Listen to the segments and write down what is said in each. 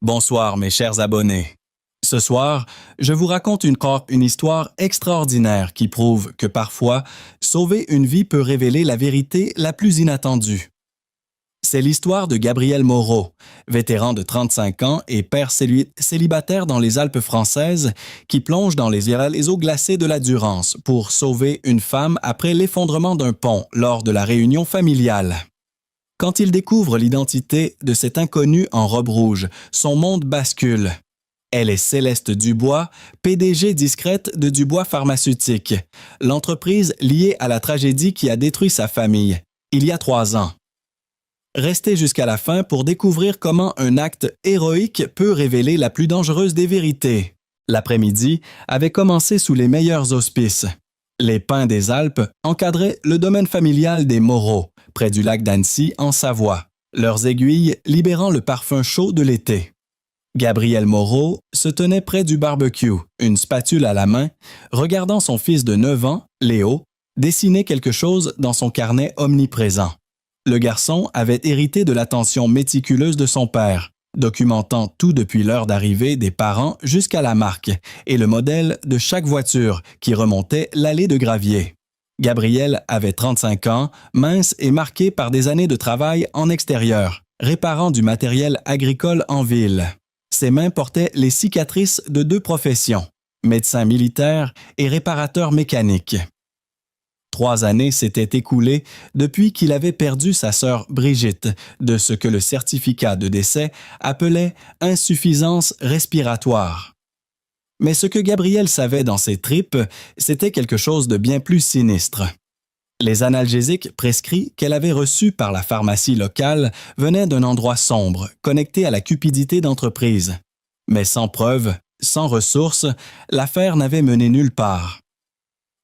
Bonsoir mes chers abonnés. Ce soir, je vous raconte une histoire extraordinaire qui prouve que parfois, sauver une vie peut révéler la vérité la plus inattendue. C'est l'histoire de Gabriel Moreau, vétéran de 35 ans et père célibataire dans les Alpes françaises, qui plonge dans les eaux glacées de la Durance pour sauver une femme après l'effondrement d'un pont lors de la réunion familiale. Quand il découvre l'identité de cette inconnue en robe rouge, son monde bascule. Elle est Céleste Dubois, PDG discrète de Dubois Pharmaceutique, l'entreprise liée à la tragédie qui a détruit sa famille, il y a 3 ans. Restez jusqu'à la fin pour découvrir comment un acte héroïque peut révéler la plus dangereuse des vérités. L'après-midi avait commencé sous les meilleurs auspices. Les pins des Alpes encadraient le domaine familial des Moreau, près du lac d'Annecy, en Savoie, leurs aiguilles libérant le parfum chaud de l'été. Gabriel Moreau se tenait près du barbecue, une spatule à la main, regardant son fils de 9 ans, Léo, dessiner quelque chose dans son carnet omniprésent. Le garçon avait hérité de l'attention méticuleuse de son père, documentant tout depuis l'heure d'arrivée des parents jusqu'à la marque et le modèle de chaque voiture qui remontait l'allée de gravier. Gabriel avait 35 ans, mince et marqué par des années de travail en extérieur, réparant du matériel agricole en ville. Ses mains portaient les cicatrices de 2 professions, médecin militaire et réparateur mécanique. 3 années s'étaient écoulées depuis qu'il avait perdu sa sœur Brigitte de ce que le certificat de décès appelait insuffisance respiratoire. Mais ce que Gabriel savait dans ses tripes, c'était quelque chose de bien plus sinistre. Les analgésiques prescrits qu'elle avait reçus par la pharmacie locale venaient d'un endroit sombre, connecté à la cupidité d'entreprise. Mais sans preuve, sans ressources, l'affaire n'avait mené nulle part.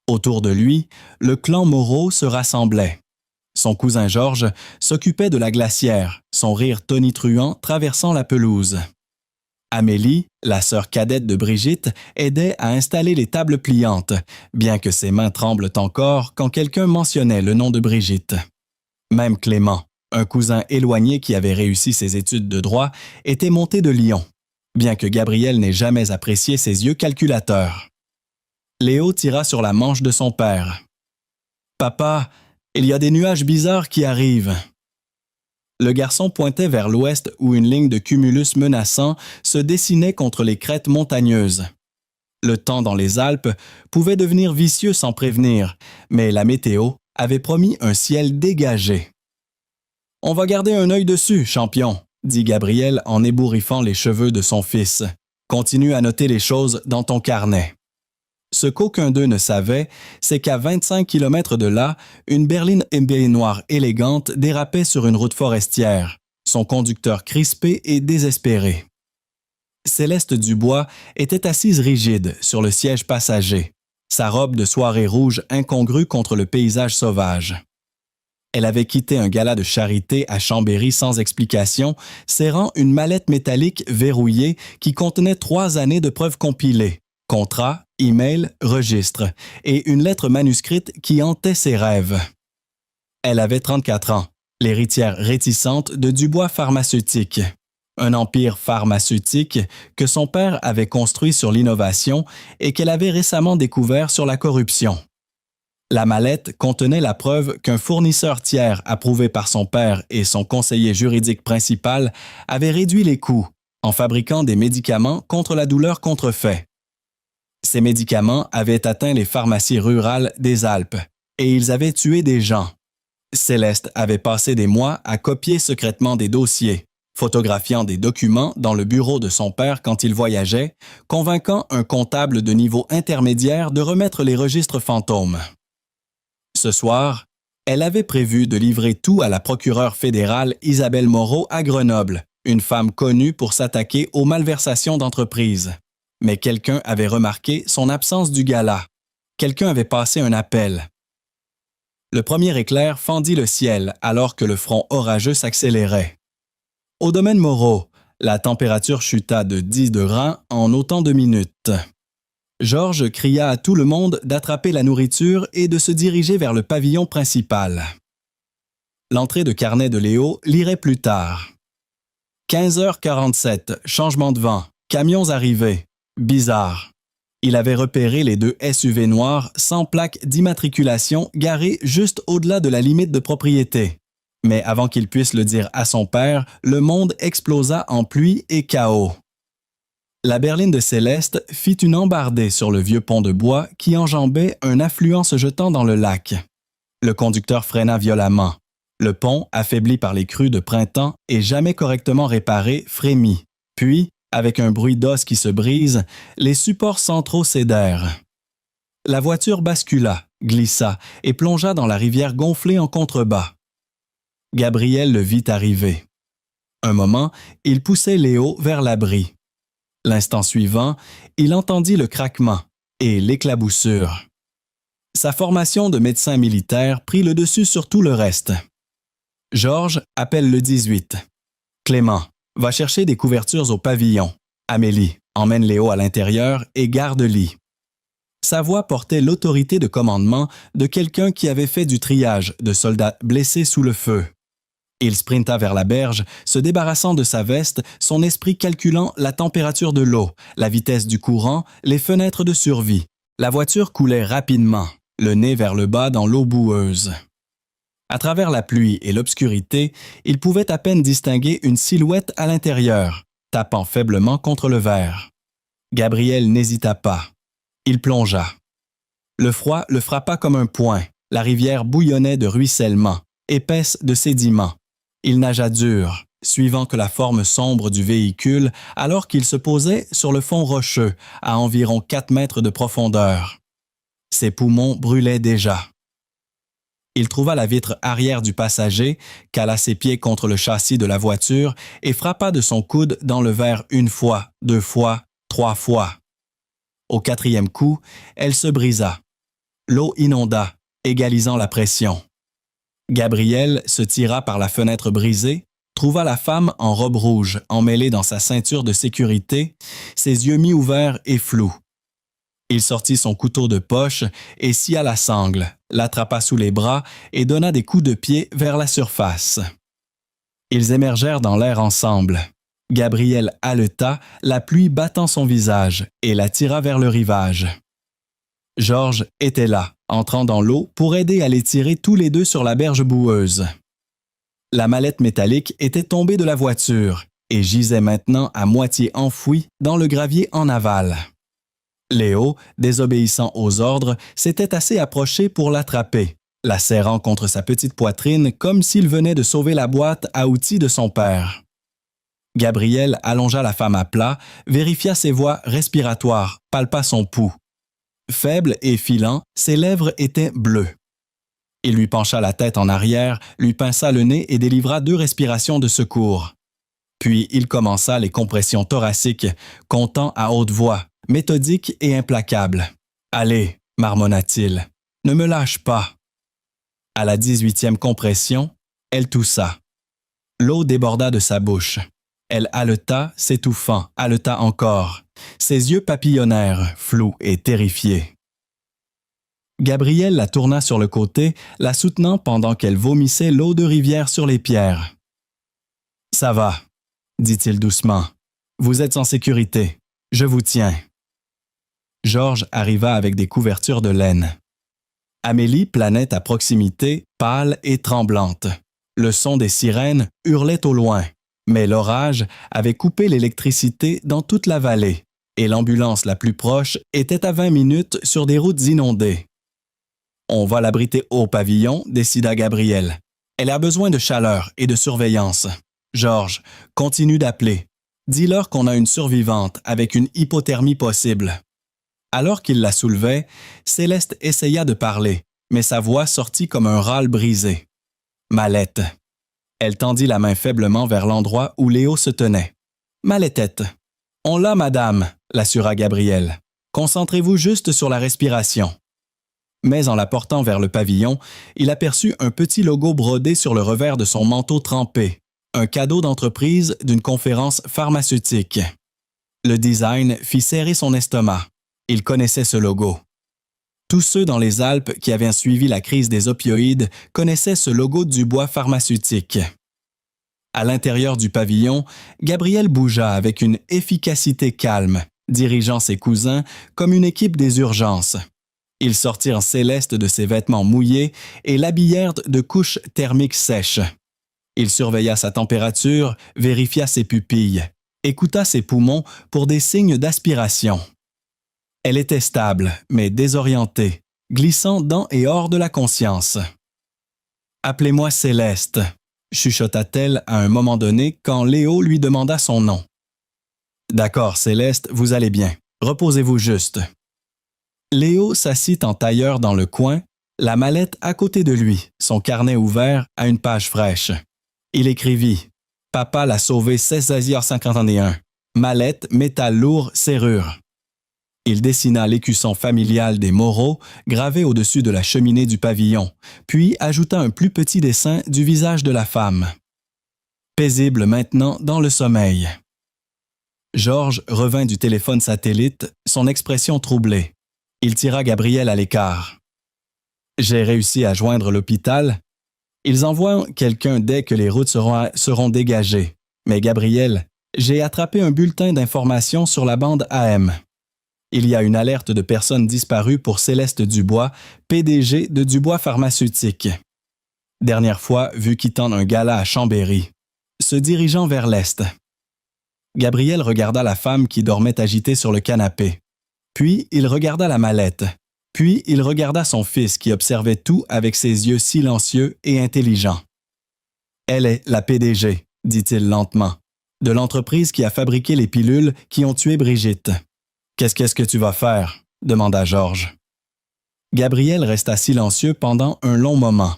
Autour de lui, le clan Moreau se rassemblait. Son cousin Georges s'occupait de la glacière, son rire tonitruant traversant la pelouse. Amélie, la sœur cadette de Brigitte, aidait à installer les tables pliantes, bien que ses mains tremblent encore quand quelqu'un mentionnait le nom de Brigitte. Même Clément, un cousin éloigné qui avait réussi ses études de droit, était monté de Lyon, bien que Gabriel n'ait jamais apprécié ses yeux calculateurs. Léo tira sur la manche de son père. « Papa, il y a des nuages bizarres qui arrivent. » Le garçon pointait vers l'ouest où une ligne de cumulus menaçant se dessinait contre les crêtes montagneuses. Le temps dans les Alpes pouvait devenir vicieux sans prévenir, mais la météo avait promis un ciel dégagé. « On va garder un œil dessus, champion, » dit Gabriel en ébouriffant les cheveux de son fils. « Continue à noter les choses dans ton carnet. » Ce qu'aucun d'eux ne savait, c'est qu'à 25 km de là, une berline MB noire élégante dérapait sur une route forestière, son conducteur crispé et désespéré. Céleste Dubois était assise rigide sur le siège passager, sa robe de soirée rouge incongrue contre le paysage sauvage. Elle avait quitté un gala de charité à Chambéry sans explication, serrant une mallette métallique verrouillée qui contenait 3 années de preuves compilées. Contrat, email, registre, et une lettre manuscrite qui hantait ses rêves. Elle avait 34 ans, l'héritière réticente de Dubois Pharmaceutique, un empire pharmaceutique que son père avait construit sur l'innovation et qu'elle avait récemment découvert sur la corruption. La mallette contenait la preuve qu'un fournisseur tiers approuvé par son père et son conseiller juridique principal avait réduit les coûts en fabriquant des médicaments contre la douleur contrefaits. Ces médicaments avaient atteint les pharmacies rurales des Alpes et ils avaient tué des gens. Céleste avait passé des mois à copier secrètement des dossiers, photographiant des documents dans le bureau de son père quand il voyageait, convainquant un comptable de niveau intermédiaire de remettre les registres fantômes. Ce soir, elle avait prévu de livrer tout à la procureure fédérale Isabelle Moreau à Grenoble, une femme connue pour s'attaquer aux malversations d'entreprise. Mais quelqu'un avait remarqué son absence du gala. Quelqu'un avait passé un appel. Le premier éclair fendit le ciel alors que le front orageux s'accélérait. Au domaine Moreau, la température chuta de 10 degrés en autant de minutes. Georges cria à tout le monde d'attraper la nourriture et de se diriger vers le pavillon principal. L'entrée de carnet de Léo lirait plus tard. 15h47, changement de vent, camions arrivés. Bizarre. Il avait repéré les 2 SUV noirs sans plaque d'immatriculation garés juste au-delà de la limite de propriété. Mais avant qu'il puisse le dire à son père, le monde explosa en pluie et chaos. La berline de Céleste fit une embardée sur le vieux pont de bois qui enjambait un affluent se jetant dans le lac. Le conducteur freina violemment. Le pont, affaibli par les crues de printemps et jamais correctement réparé, frémit. Puis, avec un bruit d'os qui se brise, les supports centraux cédèrent. La voiture bascula, glissa et plongea dans la rivière gonflée en contrebas. Gabriel le vit arriver. Un moment, il poussait Léo vers l'abri. L'instant suivant, il entendit le craquement et l'éclaboussure. Sa formation de médecin militaire prit le dessus sur tout le reste. Georges appelle le 18. Clément, va chercher des couvertures au pavillon. Amélie, emmène Léo à l'intérieur et garde-lit. Sa voix portait l'autorité de commandement de quelqu'un qui avait fait du triage de soldats blessés sous le feu. Il sprinta vers la berge, se débarrassant de sa veste, son esprit calculant la température de l'eau, la vitesse du courant, les fenêtres de survie. La voiture coulait rapidement, le nez vers le bas dans l'eau boueuse. À travers la pluie et l'obscurité, il pouvait à peine distinguer une silhouette à l'intérieur, tapant faiblement contre le verre. Gabriel n'hésita pas. Il plongea. Le froid le frappa comme un poing. La rivière bouillonnait de ruissellement, épaisse de sédiments. Il nagea dur, suivant que la forme sombre du véhicule, alors qu'il se posait sur le fond rocheux, à environ 4 mètres de profondeur. Ses poumons brûlaient déjà. Il trouva la vitre arrière du passager, cala ses pieds contre le châssis de la voiture et frappa de son coude dans le verre 1 fois, 2 fois, 3 fois. Au 4e coup, elle se brisa. L'eau inonda, égalisant la pression. Gabriel se tira par la fenêtre brisée, trouva la femme en robe rouge emmêlée dans sa ceinture de sécurité, ses yeux mi-ouverts et flous. Il sortit son couteau de poche et scia la sangle, l'attrapa sous les bras et donna des coups de pied vers la surface. Ils émergèrent dans l'air ensemble. Gabriel haleta, la pluie battant son visage, et la tira vers le rivage. Georges était là, entrant dans l'eau pour aider à les tirer tous les deux sur la berge boueuse. La mallette métallique était tombée de la voiture et gisait maintenant à moitié enfouie dans le gravier en aval. Léo, désobéissant aux ordres, s'était assez approché pour l'attraper, la serrant contre sa petite poitrine comme s'il venait de sauver la boîte à outils de son père. Gabriel allongea la femme à plat, vérifia ses voies respiratoires, palpa son pouls. Faible et filant, ses lèvres étaient bleues. Il lui pencha la tête en arrière, lui pinça le nez et délivra 2 respirations de secours. Puis il commença les compressions thoraciques, comptant à haute voix, méthodique et implacable. « Allez, marmonna-t-il, ne me lâche pas. » À la 18e compression, elle toussa. L'eau déborda de sa bouche. Elle haleta, s'étouffant, haleta encore. Ses yeux papillonnèrent, flous et terrifiés. Gabriel la tourna sur le côté, la soutenant pendant qu'elle vomissait l'eau de rivière sur les pierres. « Ça va, » dit-il doucement. « Vous êtes en sécurité. Je vous tiens. » Georges arriva avec des couvertures de laine. Amélie planait à proximité, pâle et tremblante. Le son des sirènes hurlait au loin, mais l'orage avait coupé l'électricité dans toute la vallée, et l'ambulance la plus proche était à 20 minutes sur des routes inondées. « On va l'abriter au pavillon », décida Gabriel. « Elle a besoin de chaleur et de surveillance. Georges, continue d'appeler. Dis-leur qu'on a une survivante avec une hypothermie possible. » Alors qu'il la soulevait, Céleste essaya de parler, mais sa voix sortit comme un râle brisé. « Mallette. » Elle tendit la main faiblement vers l'endroit où Léo se tenait. « Mallettette. »« On l'a, madame, » l'assura Gabriel. « Concentrez-vous juste sur la respiration. » Mais en la portant vers le pavillon, il aperçut un petit logo brodé sur le revers de son manteau trempé, un cadeau d'entreprise d'une conférence pharmaceutique. Le design fit serrer son estomac. Il connaissait ce logo. Tous ceux dans les Alpes qui avaient suivi la crise des opioïdes connaissaient ce logo du bois pharmaceutique. À l'intérieur du pavillon, Gabriel bougea avec une efficacité calme, dirigeant ses cousins comme une équipe des urgences. Ils sortirent Céleste de ses vêtements mouillés et l'habillèrent de couches thermiques sèches. Il surveilla sa température, vérifia ses pupilles, écouta ses poumons pour des signes d'aspiration. Elle était stable, mais désorientée, glissant dans et hors de la conscience. « Appelez-moi Céleste », chuchota-t-elle à un moment donné quand Léo lui demanda son nom. « D'accord, Céleste, vous allez bien. Reposez-vous juste. » Léo s'assit en tailleur dans le coin, la mallette à côté de lui, son carnet ouvert à une page fraîche. Il écrivit « Papa l'a sauvé 16h51. Mallette, métal lourd, serrure. » Il dessina l'écusson familial des Moreau gravé au-dessus de la cheminée du pavillon, puis ajouta un plus petit dessin du visage de la femme. Paisible maintenant dans le sommeil. Georges revint du téléphone satellite, son expression troublée. Il tira Gabriel à l'écart. « J'ai réussi à joindre l'hôpital. Ils envoient quelqu'un dès que les routes seront dégagées. Mais Gabriel, j'ai attrapé un bulletin d'information sur la bande AM. Il y a une alerte de personnes disparues pour Céleste Dubois, PDG de Dubois Pharmaceutique. Dernière fois vue quittant un gala à Chambéry, se dirigeant vers l'est. » Gabriel regarda la femme qui dormait agitée sur le canapé. Puis il regarda la mallette. Puis il regarda son fils qui observait tout avec ses yeux silencieux et intelligents. « Elle est la PDG, dit-il lentement, de l'entreprise qui a fabriqué les pilules qui ont tué Brigitte. » « Qu'est-ce que tu vas faire? » demanda Georges. Gabriel resta silencieux pendant un long moment.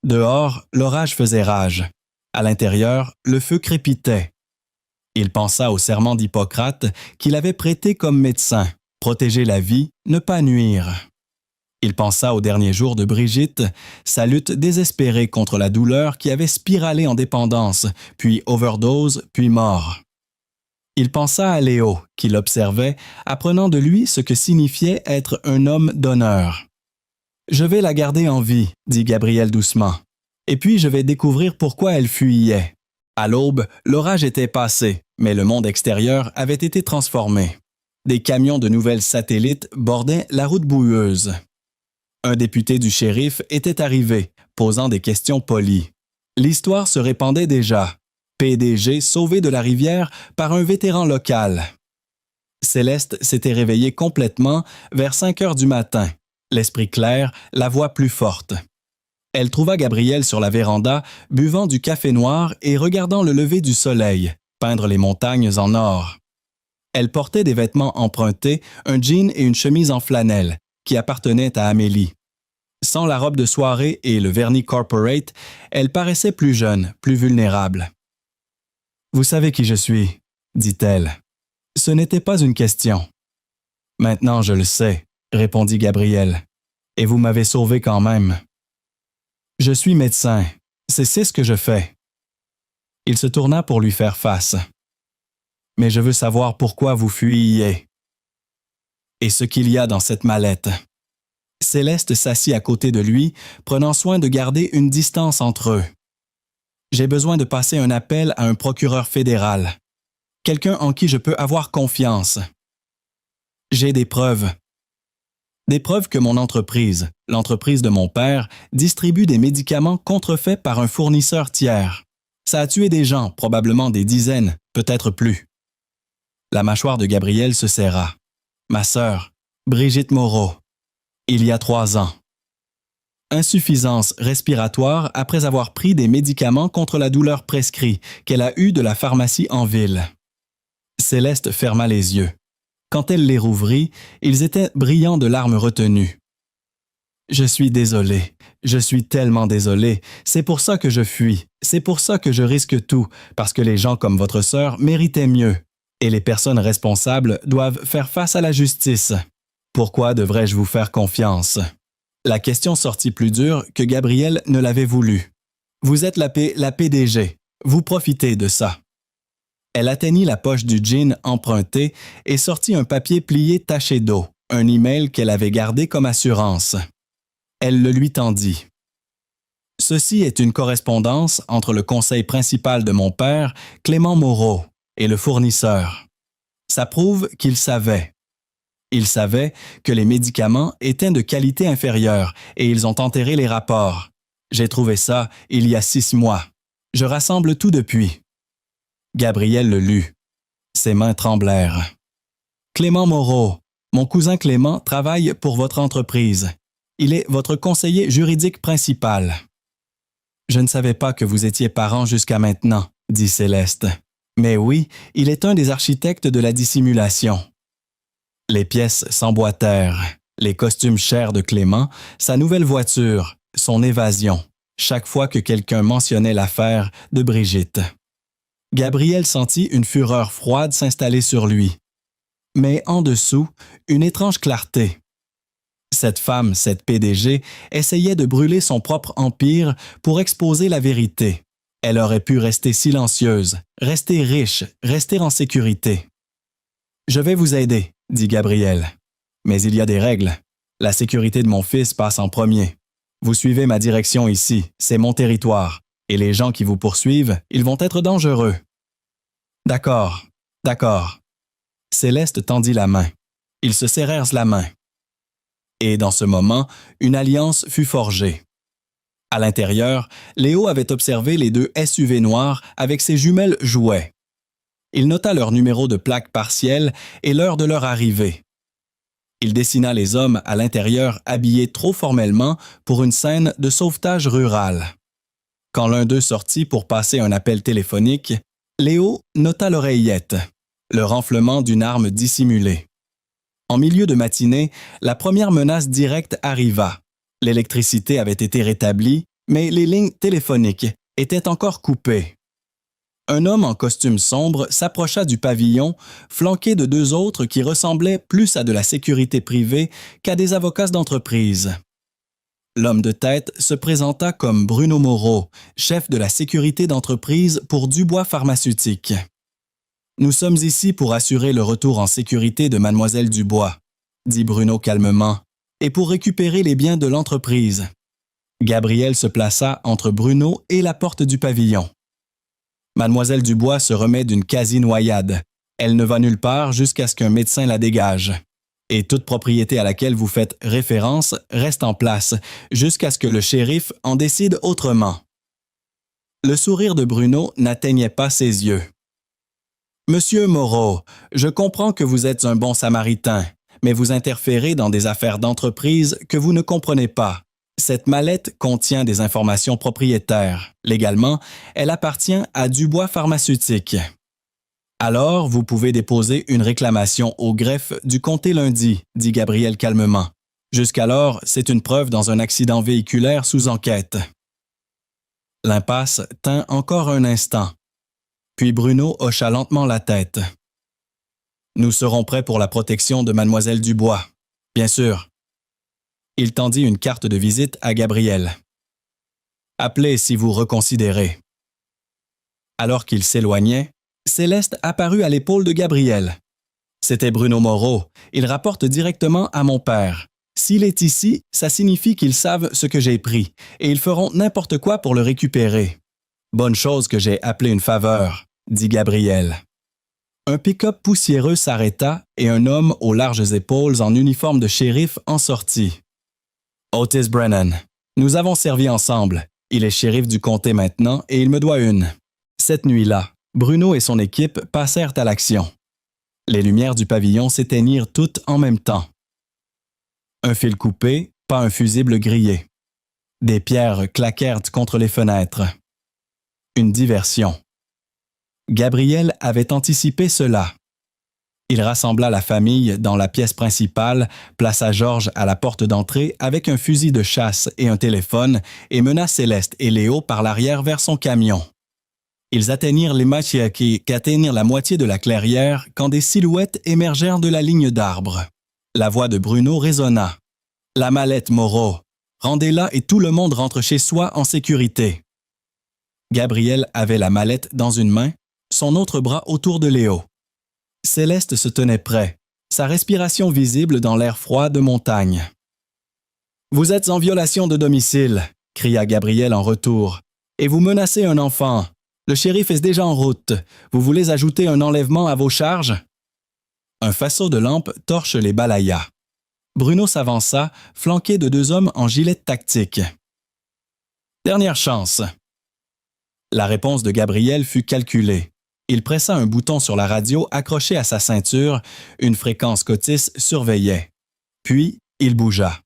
Dehors, l'orage faisait rage. À l'intérieur, le feu crépitait. Il pensa au serment d'Hippocrate qu'il avait prêté comme médecin, protéger la vie, ne pas nuire. Il pensa aux derniers jours de Brigitte, sa lutte désespérée contre la douleur qui avait spiralé en dépendance, puis overdose, puis mort. Il pensa à Léo, qui l'observait, apprenant de lui ce que signifiait être un homme d'honneur. « Je vais la garder en vie, » dit Gabriel doucement. « Et puis je vais découvrir pourquoi elle fuyait. » À l'aube, l'orage était passé, mais le monde extérieur avait été transformé. Des camions de nouvelles satellites bordaient la route boueuse. Un député du shérif était arrivé, posant des questions polies. L'histoire se répandait déjà. PDG sauvé de la rivière par un vétéran local. Céleste s'était réveillée complètement vers 5 heures du matin, l'esprit clair, la voix plus forte. Elle trouva Gabriel sur la véranda, buvant du café noir et regardant le lever du soleil, peindre les montagnes en or. Elle portait des vêtements empruntés, un jean et une chemise en flanelle, qui appartenaient à Amélie. Sans la robe de soirée et le vernis corporate, elle paraissait plus jeune, plus vulnérable. « Vous savez qui je suis, » dit-elle. Ce n'était pas une question. « Maintenant, je le sais, » répondit Gabriel. « Et vous m'avez sauvé quand même. »« Je suis médecin. C'est ce que je fais. » Il se tourna pour lui faire face. « Mais je veux savoir pourquoi vous fuyiez. » Et ce qu'il y a dans cette mallette. Céleste s'assit à côté de lui, prenant soin de garder une distance entre eux. J'ai besoin de passer un appel à un procureur fédéral. Quelqu'un en qui je peux avoir confiance. J'ai des preuves. Des preuves que mon entreprise, l'entreprise de mon père, distribue des médicaments contrefaits par un fournisseur tiers. Ça a tué des gens, probablement des dizaines, peut-être plus. La mâchoire de Gabriel se serra. Ma sœur, Brigitte Moreau. Il y a 3 ans. Insuffisance respiratoire après avoir pris des médicaments contre la douleur prescrits qu'elle a eus de la pharmacie en ville. Céleste ferma les yeux. Quand elle les rouvrit, ils étaient brillants de larmes retenues. « Je suis désolé, je suis tellement désolé, c'est pour ça que je fuis, c'est pour ça que je risque tout, parce que les gens comme votre sœur méritaient mieux, et les personnes responsables doivent faire face à la justice. Pourquoi devrais-je vous faire confiance? » La question sortit plus dure que Gabriel ne l'avait voulu. « Vous êtes la PDG, vous profitez de ça. » Elle atteignit la poche du jean emprunté et sortit un papier plié taché d'eau, un email qu'elle avait gardé comme assurance. Elle le lui tendit. Ceci est une correspondance entre le conseil principal de mon père, Clément Moreau, et le fournisseur. Ça prouve qu'il savait. Ils savaient que les médicaments étaient de qualité inférieure et ils ont enterré les rapports. J'ai trouvé ça il y a 6 mois. Je rassemble tout depuis. Gabriel le lut. Ses mains tremblèrent. Clément Moreau, mon cousin Clément travaille pour votre entreprise. Il est votre conseiller juridique principal. Je ne savais pas que vous étiez parents jusqu'à maintenant, dit Céleste. Mais oui, il est un des architectes de la dissimulation. Les pièces s'emboîtèrent, les costumes chers de Clément, sa nouvelle voiture, son évasion, chaque fois que quelqu'un mentionnait l'affaire de Brigitte. Gabriel sentit une fureur froide s'installer sur lui. Mais en dessous, une étrange clarté. Cette femme, cette PDG, essayait de brûler son propre empire pour exposer la vérité. Elle aurait pu rester silencieuse, rester riche, rester en sécurité. « Je vais vous aider, » dit Gabriel. « Mais il y a des règles. La sécurité de mon fils passe en premier. Vous suivez ma direction ici, c'est mon territoire, et les gens qui vous poursuivent, ils vont être dangereux. » « D'accord, d'accord. » Céleste tendit la main. Ils se serrèrent la main. Et dans ce moment, une alliance fut forgée. À l'intérieur, Léo avait observé les 2 SUV noirs avec ses jumelles jouets. Il nota leur numéro de plaque partielle et l'heure de leur arrivée. Il dessina les hommes à l'intérieur habillés trop formellement pour une scène de sauvetage rural. Quand l'un d'eux sortit pour passer un appel téléphonique, Léo nota l'oreillette, le renflement d'une arme dissimulée. En milieu de matinée, la première menace directe arriva. L'électricité avait été rétablie, mais les lignes téléphoniques étaient encore coupées. Un homme en costume sombre s'approcha du pavillon, flanqué de 2 autres qui ressemblaient plus à de la sécurité privée qu'à des avocats d'entreprise. L'homme de tête se présenta comme Bruno Moreau, chef de la sécurité d'entreprise pour Dubois Pharmaceutique. « Nous sommes ici pour assurer le retour en sécurité de Mademoiselle Dubois, » dit Bruno calmement, « et pour récupérer les biens de l'entreprise. » Gabriel se plaça entre Bruno et la porte du pavillon. Mademoiselle Dubois se remet d'une quasi-noyade. Elle ne va nulle part jusqu'à ce qu'un médecin la dégage. Et toute propriété à laquelle vous faites référence reste en place jusqu'à ce que le shérif en décide autrement. Le sourire de Bruno n'atteignait pas ses yeux. « Monsieur Moreau, je comprends que vous êtes un bon samaritain, mais vous interférez dans des affaires d'entreprise que vous ne comprenez pas. Cette mallette contient des informations propriétaires. Légalement, elle appartient à Dubois Pharmaceutique. Alors, vous pouvez déposer une réclamation au greffe du comté lundi, dit Gabriel calmement. Jusqu'alors, c'est une preuve dans un accident véhiculaire sous enquête. L'impasse tint encore un instant. Puis Bruno hocha lentement la tête. Nous serons prêts pour la protection de Mademoiselle Dubois. Bien sûr. Il tendit une carte de visite à Gabriel. Appelez si vous reconsidérez. Alors qu'il s'éloignait, Céleste apparut à l'épaule de Gabriel. C'était Bruno Moreau. Il rapporte directement à mon père. S'il est ici, ça signifie qu'ils savent ce que j'ai pris, et ils feront n'importe quoi pour le récupérer. Bonne chose que j'ai appelé une faveur, dit Gabriel. Un pick-up poussiéreux s'arrêta et un homme aux larges épaules en uniforme de shérif en sortit. Otis Brennan, nous avons servi ensemble. Il est shérif du comté maintenant et il me doit une. Cette nuit-là, Bruno et son équipe passèrent à l'action. Les lumières du pavillon s'éteignirent toutes en même temps. Un fil coupé, pas un fusible grillé. Des pierres claquèrent contre les fenêtres. Une diversion. Gabriel avait anticipé cela. Il rassembla la famille dans la pièce principale, plaça Georges à la porte d'entrée avec un fusil de chasse et un téléphone et mena Céleste et Léo par l'arrière vers son camion. Ils atteignirent les Machiaki qu'atteignirent la moitié de la clairière quand des silhouettes émergèrent de la ligne d'arbres. La voix de Bruno résonna. « La mallette, Moreau. Rendez-la et tout le monde rentre chez soi en sécurité. » Gabriel avait la mallette dans une main, son autre bras autour de Léo. Céleste se tenait près, sa respiration visible dans l'air froid de montagne. « Vous êtes en violation de domicile, » cria Gabriel en retour. « Et vous menacez un enfant. Le shérif est déjà en route. Vous voulez ajouter un enlèvement à vos charges? » Un faisceau de lampes torche les balaya. Bruno s'avança, flanqué de 2 hommes en gilet tactique. « Dernière chance. » La réponse de Gabriel fut calculée. Il pressa un bouton sur la radio accroché à sa ceinture, une fréquence qu'Otis surveillait. Puis, il bougea.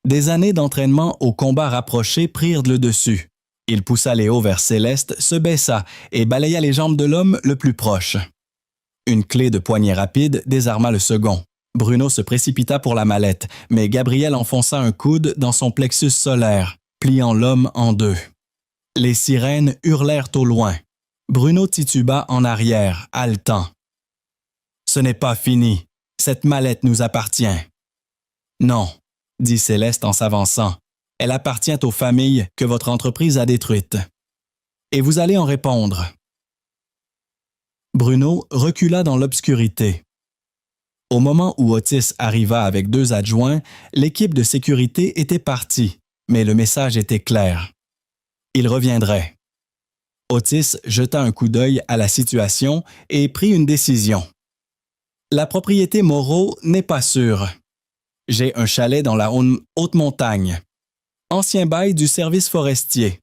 Des années d'entraînement au combat rapproché prirent le dessus. Il poussa Léo vers Céleste, se baissa et balaya les jambes de l'homme le plus proche. Une clé de poignet rapide désarma le second. Bruno se précipita pour la mallette, mais Gabriel enfonça un coude dans son plexus solaire, pliant l'homme en 2. Les sirènes hurlèrent au loin. Bruno tituba en arrière, haletant. « Ce n'est pas fini. Cette mallette nous appartient. »« Non, » dit Céleste en s'avançant. « Elle appartient aux familles que votre entreprise a détruites. Et vous allez en répondre. » Bruno recula dans l'obscurité. Au moment où Otis arriva avec 2 adjoints, l'équipe de sécurité était partie, mais le message était clair. Il reviendrait. Otis jeta un coup d'œil à la situation et prit une décision. La propriété Moreau n'est pas sûre. J'ai un chalet dans la haute montagne. Ancien bail du service forestier.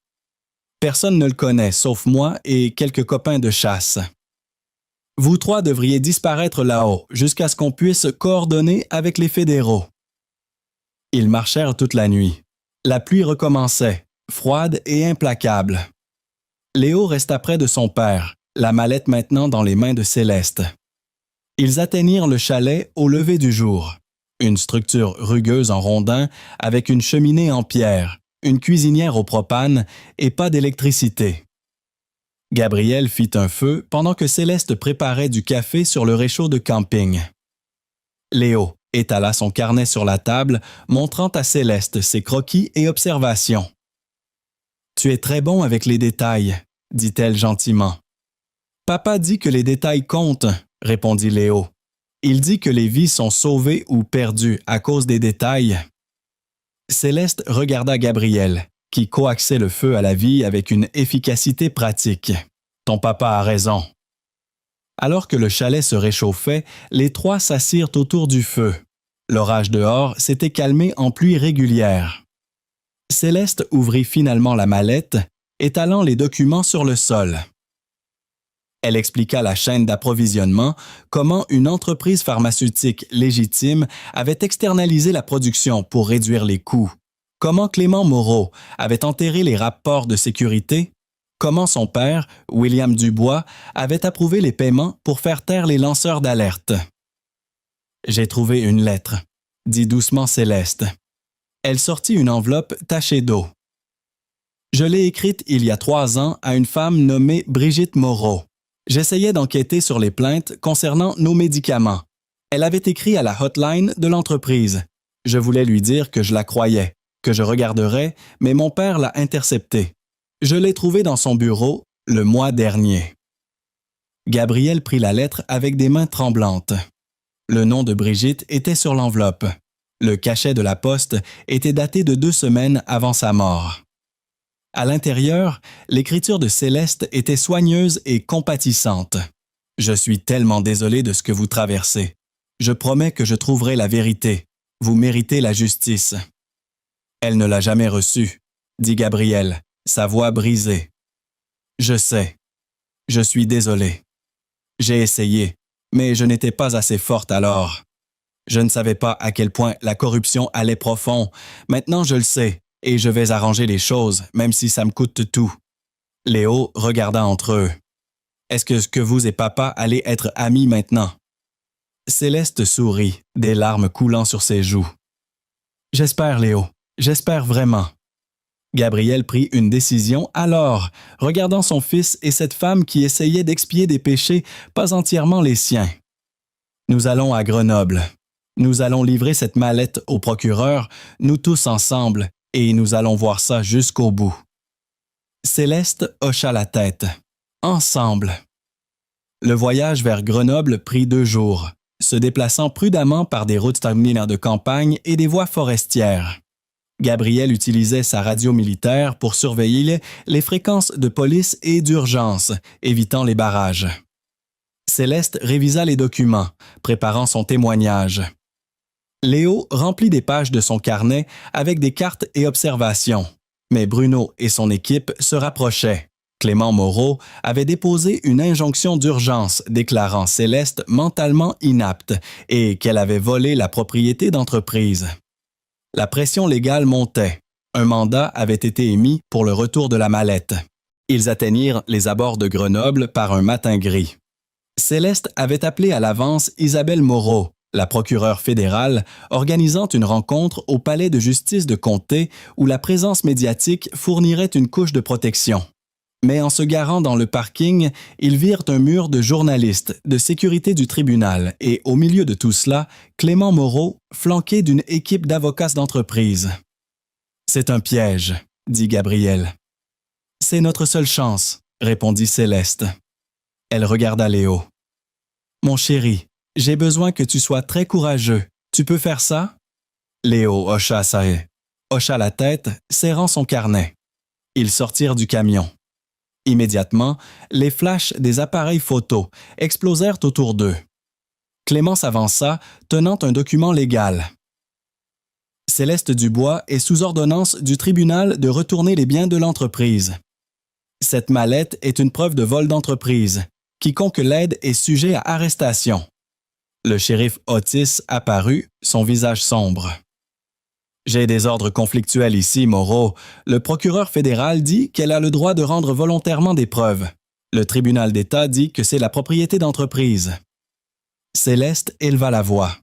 Personne ne le connaît, sauf moi et quelques copains de chasse. Vous 3 devriez disparaître là-haut, jusqu'à ce qu'on puisse coordonner avec les fédéraux. Ils marchèrent toute la nuit. La pluie recommençait, froide et implacable. Léo resta près de son père, la mallette maintenant dans les mains de Céleste. Ils atteignirent le chalet au lever du jour. Une structure rugueuse en rondin avec une cheminée en pierre, une cuisinière au propane et pas d'électricité. Gabriel fit un feu pendant que Céleste préparait du café sur le réchaud de camping. Léo étala son carnet sur la table, montrant à Céleste ses croquis et observations. « Tu es très bon avec les détails, » dit-elle gentiment. « Papa dit que les détails comptent, » répondit Léo. « Il dit que les vies sont sauvées ou perdues à cause des détails. » Céleste regarda Gabriel, qui coaxait le feu à la vie avec une efficacité pratique. « Ton papa a raison. » Alors que le chalet se réchauffait, les 3 s'assirent autour du feu. L'orage dehors s'était calmé en pluie régulière. Céleste ouvrit finalement la mallette, étalant les documents sur le sol. Elle expliqua la chaîne d'approvisionnement, comment une entreprise pharmaceutique légitime avait externalisé la production pour réduire les coûts, comment Clément Moreau avait enterré les rapports de sécurité, comment son père, William Dubois, avait approuvé les paiements pour faire taire les lanceurs d'alerte. « J'ai trouvé une lettre », dit doucement Céleste. Elle sortit une enveloppe tachée d'eau. « Je l'ai écrite il y a 3 ans à une femme nommée Brigitte Moreau. J'essayais d'enquêter sur les plaintes concernant nos médicaments. Elle avait écrit à la hotline de l'entreprise. Je voulais lui dire que je la croyais, que je regarderais, mais mon père l'a interceptée. Je l'ai trouvée dans son bureau le mois dernier. » Gabriel prit la lettre avec des mains tremblantes. Le nom de Brigitte était sur l'enveloppe. Le cachet de la poste était daté de 2 semaines avant sa mort. À l'intérieur, l'écriture de Céleste était soigneuse et compatissante. « Je suis tellement désolé de ce que vous traversez. Je promets que je trouverai la vérité. Vous méritez la justice. » Elle ne l'a jamais reçue, dit Gabriel, sa voix brisée. « Je sais. Je suis désolé. J'ai essayé, mais je n'étais pas assez forte alors. Je ne savais pas à quel point la corruption allait profond. Maintenant, je le sais, et je vais arranger les choses, même si ça me coûte tout. » Léo regarda entre eux. « Est-ce que vous et papa allez être amis maintenant? » Céleste sourit, des larmes coulant sur ses joues. « J'espère, Léo. J'espère vraiment. » Gabriel prit une décision alors, regardant son fils et cette femme qui essayait d'expier des péchés pas entièrement les siens. « Nous allons à Grenoble. Nous allons livrer cette mallette au procureur, nous tous ensemble, et nous allons voir ça jusqu'au bout. » Céleste hocha la tête. Ensemble. Le voyage vers Grenoble prit 2 jours, se déplaçant prudemment par des routes terminales de campagne et des voies forestières. Gabriel utilisait sa radio militaire pour surveiller les fréquences de police et d'urgence, évitant les barrages. Céleste révisa les documents, préparant son témoignage. Léo remplit des pages de son carnet avec des cartes et observations, mais Bruno et son équipe se rapprochaient. Clément Moreau avait déposé une injonction d'urgence déclarant Céleste mentalement inapte et qu'elle avait volé la propriété d'entreprise. La pression légale montait. Un mandat avait été émis pour le retour de la mallette. Ils atteignirent les abords de Grenoble par un matin gris. Céleste avait appelé à l'avance Isabelle Moreau, la procureure fédérale, organisant une rencontre au palais de justice de comté où la présence médiatique fournirait une couche de protection. Mais en se garant dans le parking, ils virent un mur de journalistes, de sécurité du tribunal et, au milieu de tout cela, Clément Moreau, flanqué d'une équipe d'avocats d'entreprise. « C'est un piège, » dit Gabriel. « C'est notre seule chance, » répondit Céleste. Elle regarda Léo. « Mon chéri, j'ai besoin que tu sois très courageux. Tu peux faire ça? » Léo hocha la tête, serrant son carnet. Ils sortirent du camion. Immédiatement, les flashs des appareils photo explosèrent autour d'eux. Clément s'avança, tenant un document légal. Céleste Dubois est sous ordonnance du tribunal de retourner les biens de l'entreprise. Cette mallette est une preuve de vol d'entreprise. Quiconque l'aide est sujet à arrestation. Le shérif Otis apparut, son visage sombre. J'ai des ordres conflictuels ici, Moreau. Le procureur fédéral dit qu'elle a le droit de rendre volontairement des preuves. Le tribunal d'État dit que c'est la propriété d'entreprise. Céleste éleva la voix.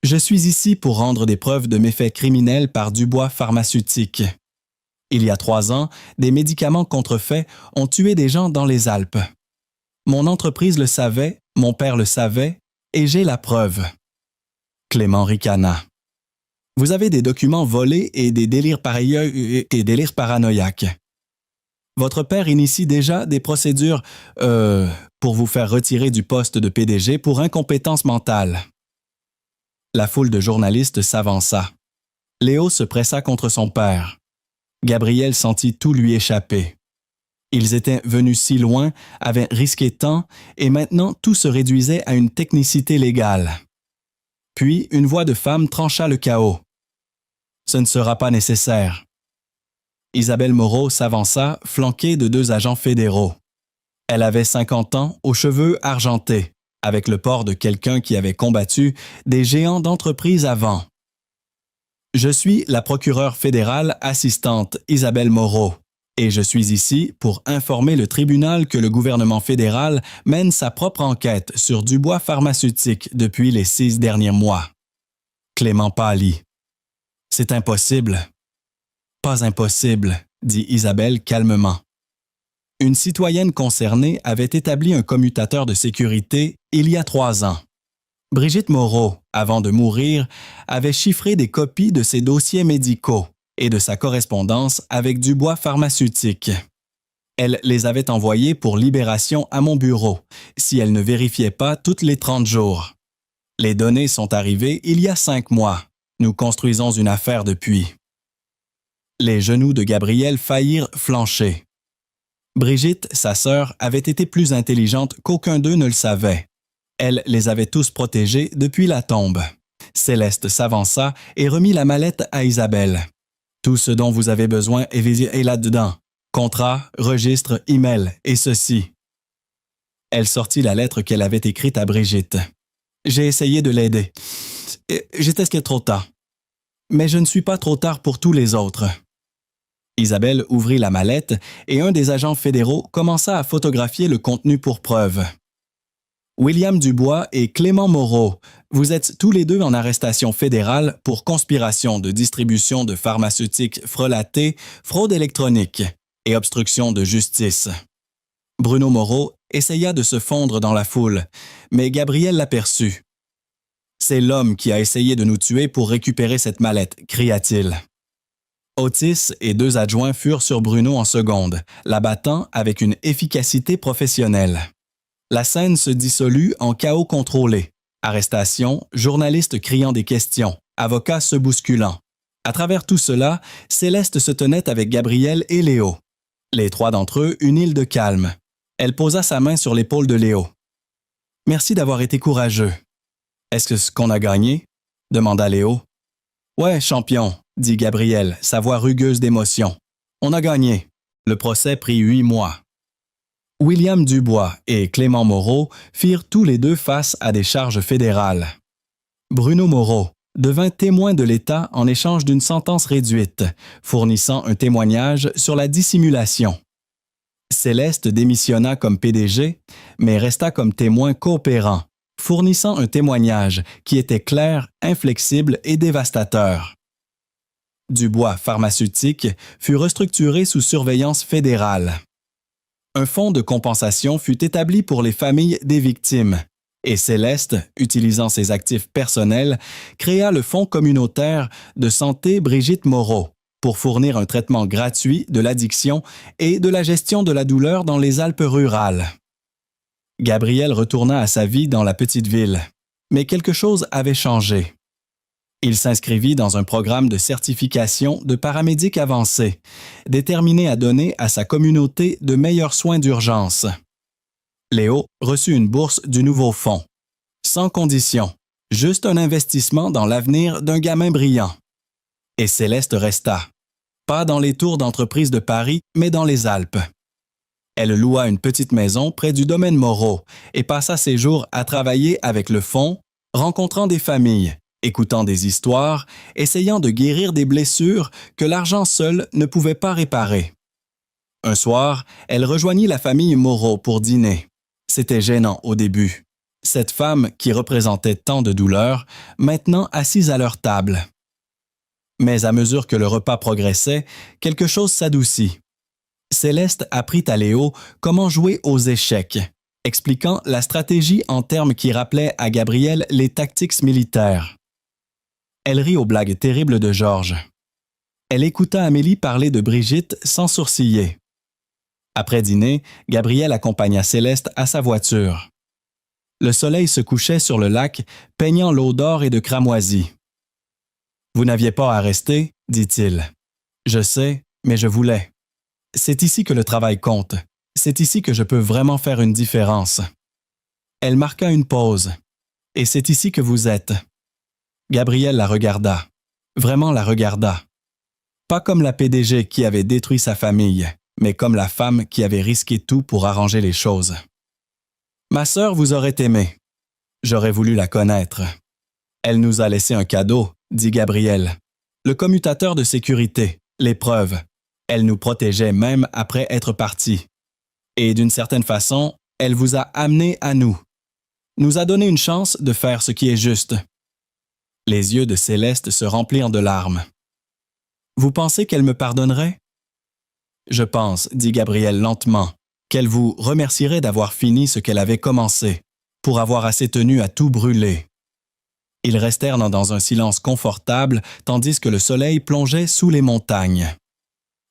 Je suis ici pour rendre des preuves de méfaits criminels par Dubois Pharmaceutique. Il y a 3 ans, des médicaments contrefaits ont tué des gens dans les Alpes. Mon entreprise le savait, mon père le savait, et j'ai la preuve. Clément ricana. Vous avez des documents volés et des délires paranoïaques. Votre père initie déjà des procédures pour vous faire retirer du poste de PDG pour incompétence mentale. La foule de journalistes s'avança. Léo se pressa contre son père. Gabriel sentit tout lui échapper. Ils étaient venus si loin, avaient risqué tant, et maintenant tout se réduisait à une technicité légale. Puis une voix de femme trancha le chaos. Ce ne sera pas nécessaire. Isabelle Moreau s'avança, flanquée de 2 agents fédéraux. Elle avait 50 ans, aux cheveux argentés, avec le port de quelqu'un qui avait combattu des géants d'entreprise avant. Je suis la procureure fédérale assistante Isabelle Moreau, et je suis ici pour informer le tribunal que le gouvernement fédéral mène sa propre enquête sur Dubois Pharmaceutique depuis les 6 derniers mois. Clément pâlit. C'est impossible. Pas impossible, dit Isabelle calmement. Une citoyenne concernée avait établi un commutateur de sécurité il y a 3 ans. Brigitte Moreau, avant de mourir, avait chiffré des copies de ses dossiers médicaux et de sa correspondance avec Dubois Pharmaceutique. Elle les avait envoyés pour libération à mon bureau, si elle ne vérifiait pas toutes les 30 jours. Les données sont arrivées il y a 5 mois. Nous construisons une affaire depuis. Les genoux de Gabriel faillirent flancher. Brigitte, sa sœur, avait été plus intelligente qu'aucun d'eux ne le savait. Elle les avait tous protégés depuis la tombe. Céleste s'avança et remit la mallette à Isabelle. Tout ce dont vous avez besoin est là-dedans. Contrat, registre, email et ceci. Elle sortit la lettre qu'elle avait écrite à Brigitte. J'ai essayé de l'aider. J'étais trop tard. Mais je ne suis pas trop tard pour tous les autres. Isabelle ouvrit la mallette et un des agents fédéraux commença à photographier le contenu pour preuve. William Dubois et Clément Moreau, vous êtes tous les deux en arrestation fédérale pour conspiration de distribution de pharmaceutiques frelatées, fraude électronique et obstruction de justice. Bruno Moreau essaya de se fondre dans la foule, mais Gabriel l'aperçut. « C'est l'homme qui a essayé de nous tuer pour récupérer cette mallette », cria-t-il. Otis et 2 adjoints furent sur Bruno en seconde, l'abattant avec une efficacité professionnelle. La scène se dissolut en chaos contrôlé. Arrestation, journalistes criant des questions, avocats se bousculant. À travers tout cela, Céleste se tenait avec Gabriel et Léo. Les trois d'entre eux, une île de calme. Elle posa sa main sur l'épaule de Léo. « Merci d'avoir été courageux. »« Est-ce que ce qu'on a gagné? » demanda Léo. « Ouais, champion, » dit Gabriel, sa voix rugueuse d'émotion. « On a gagné. » Le procès prit 8 mois. William Dubois et Clément Moreau firent tous les deux face à des charges fédérales. Bruno Moreau devint témoin de l'État en échange d'une sentence réduite, fournissant un témoignage sur la dissimulation. Céleste démissionna comme PDG, mais resta comme témoin coopérant, fournissant un témoignage qui était clair, inflexible et dévastateur. Dubois Pharmaceutique fut restructuré sous surveillance fédérale. Un fonds de compensation fut établi pour les familles des victimes, et Céleste, utilisant ses actifs personnels, créa le Fonds communautaire de santé Brigitte Moreau pour fournir un traitement gratuit de l'addiction et de la gestion de la douleur dans les Alpes rurales. Gabriel retourna à sa vie dans la petite ville, mais quelque chose avait changé. Il s'inscrivit dans un programme de certification de paramédic avancé, déterminé à donner à sa communauté de meilleurs soins d'urgence. Léo reçut une bourse du nouveau fonds. Sans condition, juste un investissement dans l'avenir d'un gamin brillant. Et Céleste resta. Pas dans les tours d'entreprise de Paris, mais dans les Alpes. Elle loua une petite maison près du domaine Moreau et passa ses jours à travailler avec le fonds, rencontrant des familles, écoutant des histoires, essayant de guérir des blessures que l'argent seul ne pouvait pas réparer. Un soir, elle rejoignit la famille Moreau pour dîner. C'était gênant au début. Cette femme qui représentait tant de douleurs, maintenant assise à leur table. Mais à mesure que le repas progressait, quelque chose s'adoucit. Céleste apprit à Léo comment jouer aux échecs, expliquant la stratégie en termes qui rappelaient à Gabriel les tactiques militaires. Elle rit aux blagues terribles de Georges. Elle écouta Amélie parler de Brigitte sans sourciller. Après dîner, Gabriel accompagna Céleste à sa voiture. Le soleil se couchait sur le lac, peignant l'eau d'or et de cramoisi. « Vous n'aviez pas à rester, dit-il. Je sais, mais je voulais. C'est ici que le travail compte. C'est ici que je peux vraiment faire une différence. » Elle marqua une pause. « Et c'est ici que vous êtes. » Gabriel la regarda. Vraiment la regarda. Pas comme la PDG qui avait détruit sa famille, mais comme la femme qui avait risqué tout pour arranger les choses. « Ma sœur vous aurait aimé. J'aurais voulu la connaître. Elle nous a laissé un cadeau, dit Gabriel. Le commutateur de sécurité, l'épreuve. Elle nous protégeait même après être partie. Et d'une certaine façon, elle vous a amenés à nous. Nous a donné une chance de faire ce qui est juste. » Les yeux de Céleste se remplirent de larmes. « Vous pensez qu'elle me pardonnerait? » « Je pense, dit Gabriel lentement, qu'elle vous remercierait d'avoir fini ce qu'elle avait commencé, pour avoir assez tenu à tout brûler. » Ils restèrent dans un silence confortable tandis que le soleil plongeait sous les montagnes.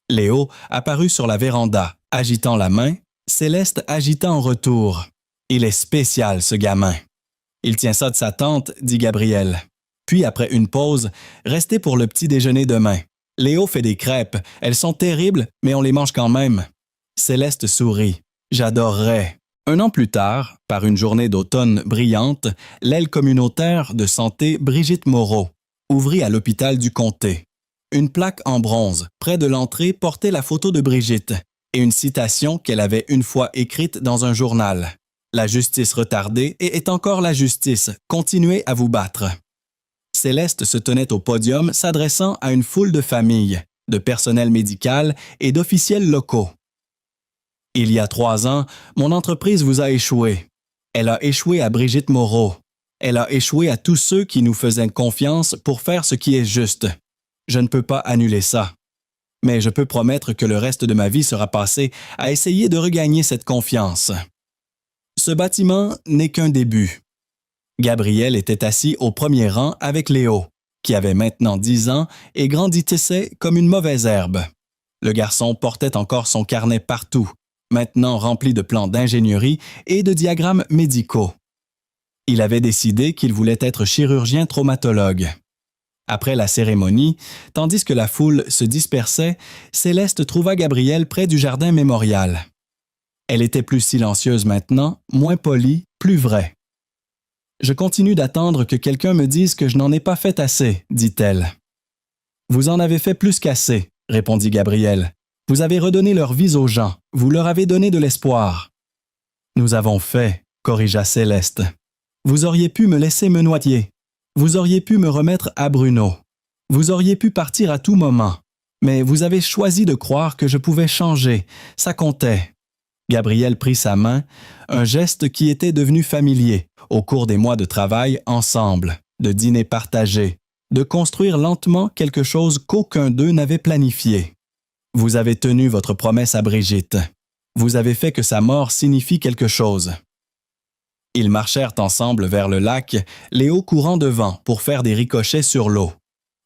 Léo apparut sur la véranda, agitant la main. Céleste agita en retour. « Il est spécial, ce gamin. »« Il tient ça de sa tante, dit Gabriel. Puis, après une pause, « Restez pour le petit déjeuner demain. Léo fait des crêpes. Elles sont terribles, mais on les mange quand même. » Céleste sourit. « J'adorerais. » Un an plus tard, par une journée d'automne brillante, l'aile communautaire de santé Brigitte Moreau ouvrit à l'hôpital du comté. Une plaque en bronze, près de l'entrée, portait la photo de Brigitte et une citation qu'elle avait une fois écrite dans un journal. « La justice retardée et est encore la justice. Continuez à vous battre. » Céleste se tenait au podium s'adressant à une foule de familles, de personnel médical et d'officiels locaux. « Il y a 3 ans, mon entreprise vous a échoué. Elle a échoué à Brigitte Moreau. Elle a échoué à tous ceux qui nous faisaient confiance pour faire ce qui est juste. Je ne peux pas annuler ça. Mais je peux promettre que le reste de ma vie sera passé à essayer de regagner cette confiance. Ce bâtiment n'est qu'un début. » Gabriel était assis au premier rang avec Léo, qui avait maintenant 10 ans et grandissait comme une mauvaise herbe. Le garçon portait encore son carnet partout, maintenant rempli de plans d'ingénierie et de diagrammes médicaux. Il avait décidé qu'il voulait être chirurgien traumatologue. Après la cérémonie, tandis que la foule se dispersait, Céleste trouva Gabriel près du jardin mémorial. Elle était plus silencieuse maintenant, moins polie, plus vraie. « Je continue d'attendre que quelqu'un me dise que je n'en ai pas fait assez, dit-elle. « Vous en avez fait plus qu'assez, répondit Gabriel. Vous avez redonné leur vie aux gens, vous leur avez donné de l'espoir. Nous avons fait, corrigea Céleste. Vous auriez pu me laisser me noyer. Vous auriez pu me remettre à Bruno. Vous auriez pu partir à tout moment. Mais vous avez choisi de croire que je pouvais changer. Ça comptait. Gabriel prit sa main, un geste qui était devenu familier au cours des mois de travail ensemble, de dîners partagés, de construire lentement quelque chose qu'aucun d'eux n'avait planifié. Vous avez tenu votre promesse à Brigitte. Vous avez fait que sa mort signifie quelque chose. Ils marchèrent ensemble vers le lac, Léo courant devant pour faire des ricochets sur l'eau.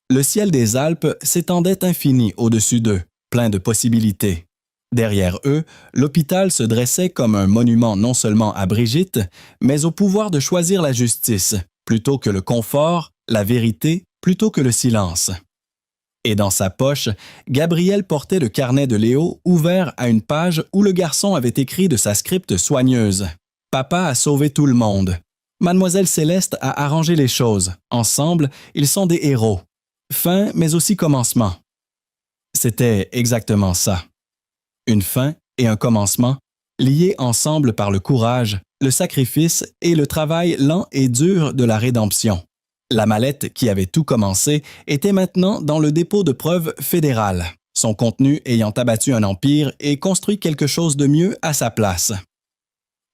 Le ciel des Alpes s'étendait infini au-dessus d'eux, plein de possibilités. Derrière eux, l'hôpital se dressait comme un monument non seulement à Brigitte, mais au pouvoir de choisir la justice, plutôt que le confort, la vérité, plutôt que le silence. Et dans sa poche, Gabriel portait le carnet de Léo ouvert à une page où le garçon avait écrit de sa scripte soigneuse. « Papa a sauvé tout le monde. Mademoiselle Céleste a arrangé les choses. Ensemble, ils sont des héros. Fin, mais aussi commencement. » C'était exactement ça. Une fin et un commencement, liés ensemble par le courage, le sacrifice et le travail lent et dur de la rédemption. La mallette qui avait tout commencé était maintenant dans le dépôt de preuves fédéral, son contenu ayant abattu un empire et construit quelque chose de mieux à sa place.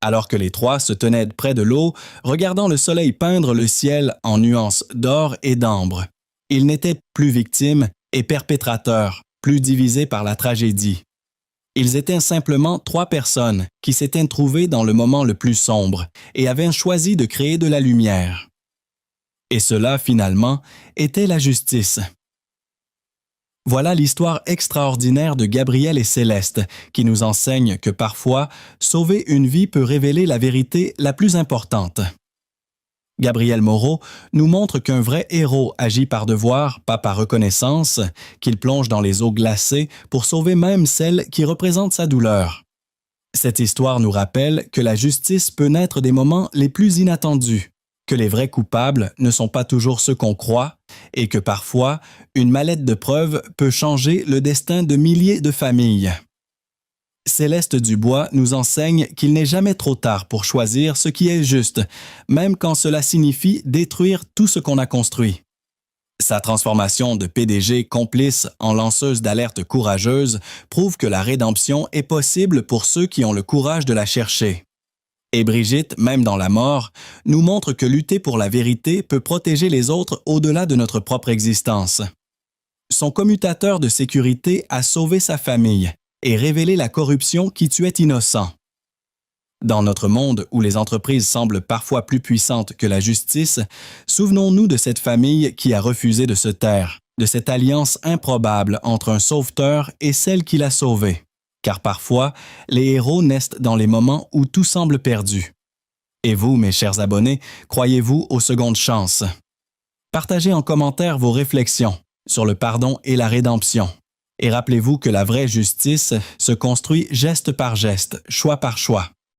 Alors que les trois se tenaient près de l'eau, regardant le soleil peindre le ciel en nuances d'or et d'ambre, ils n'étaient plus victimes et perpétrateurs, plus divisés par la tragédie. Ils étaient simplement trois personnes qui s'étaient trouvées dans le moment le plus sombre et avaient choisi de créer de la lumière. Et cela, finalement, était la justice. Voilà l'histoire extraordinaire de Gabriel et Céleste qui nous enseigne que parfois, sauver une vie peut révéler la vérité la plus importante. Gabriel Moreau nous montre qu'un vrai héros agit par devoir, pas par reconnaissance, qu'il plonge dans les eaux glacées pour sauver même celle qui représente sa douleur. Cette histoire nous rappelle que la justice peut naître des moments les plus inattendus, que les vrais coupables ne sont pas toujours ceux qu'on croit et que parfois, une mallette de preuves peut changer le destin de milliers de familles. Céleste Dubois nous enseigne qu'il n'est jamais trop tard pour choisir ce qui est juste, même quand cela signifie détruire tout ce qu'on a construit. Sa transformation de PDG complice en lanceuse d'alerte courageuse prouve que la rédemption est possible pour ceux qui ont le courage de la chercher. Et Brigitte, même dans la mort, nous montre que lutter pour la vérité peut protéger les autres au-delà de notre propre existence. Son commutateur de sécurité a sauvé sa famille et révélé la corruption qui tuait innocents. Dans notre monde où les entreprises semblent parfois plus puissantes que la justice, souvenons-nous de cette famille qui a refusé de se taire, de cette alliance improbable entre un sauveteur et celle qui l'a sauvé. Car parfois, les héros naissent dans les moments où tout semble perdu. Et vous, mes chers abonnés, croyez-vous aux secondes chances? Partagez en commentaire vos réflexions sur le pardon et la rédemption. Et rappelez-vous que la vraie justice se construit geste par geste, choix par choix.